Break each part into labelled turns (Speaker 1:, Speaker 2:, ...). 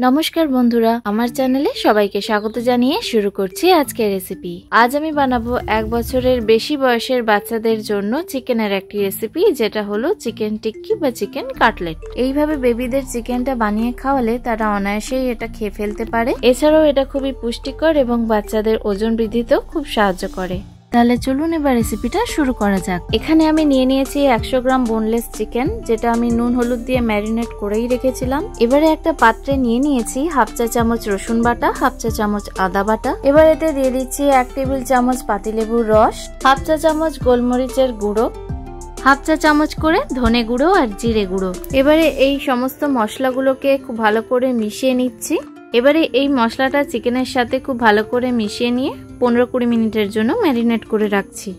Speaker 1: নমস্কার বন্ধুরা, আমার চ্যানেলে সবাইকে স্বাগত জানিয়ে শুরু করছি আজকের রেসিপি। আজ আমি বানাবো 1 বছরের বেশি বয়সের বাচ্চাদের জন্য চিকেনের একটি রেসিপি, যেটা হলো চিকেন টিক্কি বা চিকেন কাটলেট। এইভাবে বেবিদের চিকেনটা বানিয়ে খাওয়ালে তারা অনায়াসেই এটা খেয়ে ফেলতে পারে। এছাড়াও এটা খুবই পুষ্টিকর এবং বাচ্চাদের ওজন বৃদ্ধিতেও খুব সাহায্য করে। তাহলে চলুন এবার রেসিপিটা শুরু করা যাক। এখানে আমি নিয়ে নিয়েছি 100 গ্রাম বোনলেস চিকেন, যেটা আমি নুন হলুদ দিয়ে ম্যারিনেট করেই রেখেছিলাম। এবারে একটা পাত্রে নিয়ে নিয়েছি হাফ চা চামচ রসুন বাটা, হাফ চা চামচ আদা বাটা। এবার এতে দিয়ে দিচ্ছি 1 টেবিল চামচ পাতিলেবুর রস, হাফ চা চামচ গোলমরিচের গুঁড়ো, হাফ চা চামচ করে ধনে গুঁড়ো আর জিরে গুঁড়ো। এবারে এই সমস্ত মশলাগুলোকে খুব ভালো করে মিশিয়ে নিচ্ছি। এবারে এই মশলাটা চিকেনের সাথে খুব ভালো করে মিশিয়ে নিয়ে 15-20 মিনিটের জন্য ম্যারিনেট করে রাখছি।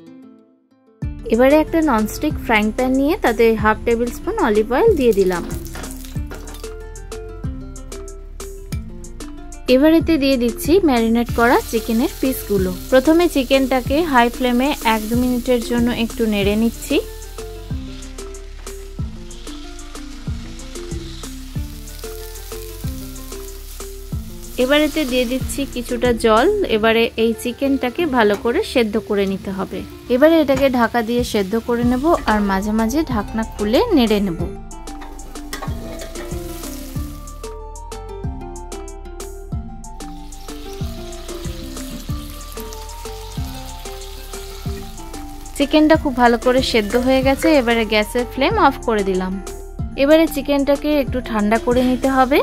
Speaker 1: এবারে একটা ননস্টিক ফ্রাইং প্যান নিয়ে তাতে half table spoon olive oil দিয়ে দিলাম। এবার এতে দিয়ে দিচ্ছি ম্যারিনেট করা চিকেনের পিসগুলো। প্রথমে চিকেনটাকে হাই ফ্লেমে 1-2 মিনিটের জন্য একটু নেড়ে নিচ্ছি। এবার এতে দিয়ে দিচ্ছি কিছুটা জল। এবারে এই চিকেনটাকে ভালো করে সেদ্ধ করে নিতে হবে। এবারে এটাকে ঢাকা দিয়ে সেদ্ধ করে নেব আর মাঝে মাঝে ঢাকনা খুলে নেড়ে নেব। চিকেনটা খুব ভালো করে সেদ্ধ হয়ে গেছে। এবারে গ্যাসের ফ্লেম অফ করে দিলাম। এবারে চিকেনটাকে একটু ঠান্ডা করে নিতে হবে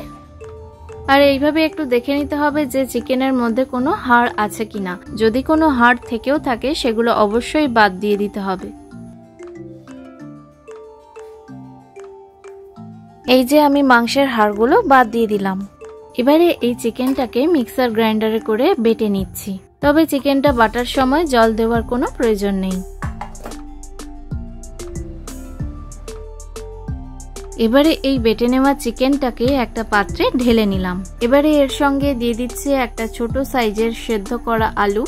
Speaker 1: আর এইভাবে একটু দেখে নিতে হবে যে চিকেনের মধ্যে কোনো হাড় আছে কিনা। যদি কোনো হাড় থেকেও থাকে সেগুলো অবশ্যই বাদ দিয়ে দিতে হবে। এই যে আমি মাংসের হাড়গুলো বাদ দিয়ে দিলাম। এবারে এই চিকেনটাকে মিক্সার গ্রাইন্ডারে করে বেটে নিচ্ছি। তবে চিকেনটা বাটার সময় জল দেওয়ার কোনো প্রয়োজন নেই। এবারে এই বেটে নেওয়া চিকেনটাকে একটা পাত্রে ঢেলে নিলাম। এবারে এর সঙ্গে দিয়ে দিচ্ছি একটা ছোট সাইজের সেদ্ধ করা আলু,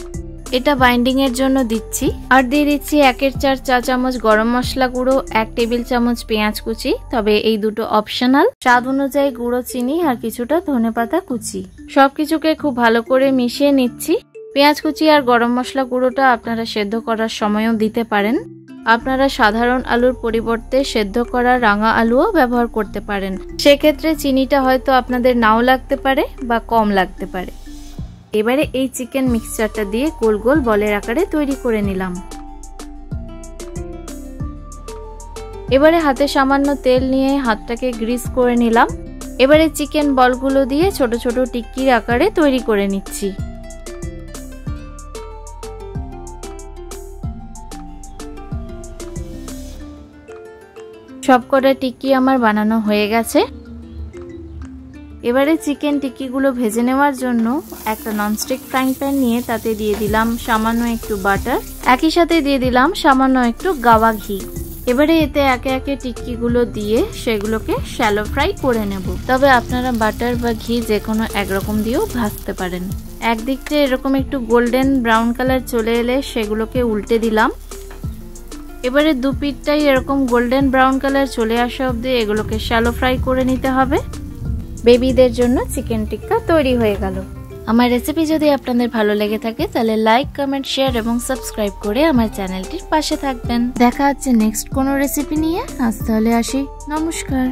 Speaker 1: এটা বাইন্ডিং এর জন্য দিচ্ছি। আর দিয়ে দিচ্ছি 1/4 চা চামচ গরম মশলা গুঁড়ো, 1 টেবিল চামচ পেঁয়াজ কুচি, তবে এই দুটো অপশনাল। স্বাদ অনুযায়ী গুঁড়ো চিনি আর কিছুটা ধনেপাতা কুচি। সবকিছুকে খুব ভালো করে মিশিয়ে নিচ্ছি। পেঁয়াজ কুচি আর গরম মশলা গুঁড়োটা আপনারা সেদ্ধ করার সময়ও দিতে পারেন। আপনারা সাধারণ আলুর পরিবর্তে সেদ্ধ করা রাঙা আলুও ব্যবহার করতে পারেন। সেক্ষেত্রে চিনিটা হয়তো আপনাদের নাও লাগতে পারে বা কম লাগতে পারে। এবারে এই চিকেন মিক্সচারটা দিয়ে গোল গোল বলের আকারে তৈরি করে নিলাম। এবারে হাতে সামান্য তেল নিয়ে হাতটাকে গ্রিস করে নিলাম। এবারে চিকেন বলগুলো দিয়ে ছোট ছোট টিক্কির আকারে তৈরি করে নিচ্ছি। সবকটা টিক্কি আমার বানানো হয়ে গেছে। এবারে চিকেন টিক্কিগুলো ভেজে নেওয়ার জন্য একটা ননস্টিক ফ্রাইং প্যান নিয়ে তাতে দিয়ে দিলাম সামান্য একটু বাটার, একই সাথে দিয়ে দিলাম সামান্য একটু গাওয়া ঘি। এবারে এতে একে একে টিক্কিগুলো দিয়ে সেগুলোকে শ্যালো ফ্রাই করে নেব। তবে আপনারা বাটার বা ঘি যে কোনো একরকম দিয়েও ভাজতে পারেন। একদিকটা এরকম একটু গোল্ডেন ব্রাউন কালার চলে এলে সেগুলোকে উল্টে দিলাম। এবারে দুপিঠটাই এরকম গোল্ডেন ব্রাউন কালার চলে আসা অবধি এগুলোকে শ্যালো ফ্রাই করে নিতে হবে। বেবিদের জন্য চিকেন টিক্কা তৈরি হয়ে গেল। আমার রেসিপি যদি আপনাদের ভালো লেগে থাকে তাহলে লাইক, কমেন্ট, শেয়ার এবং সাবস্ক্রাইব করে আমার চ্যানেলটির পাশে থাকবেন। দেখা হচ্ছে নেক্সট কোনো রেসিপি নিয়ে। আজ তাহলে আসি, নমস্কার।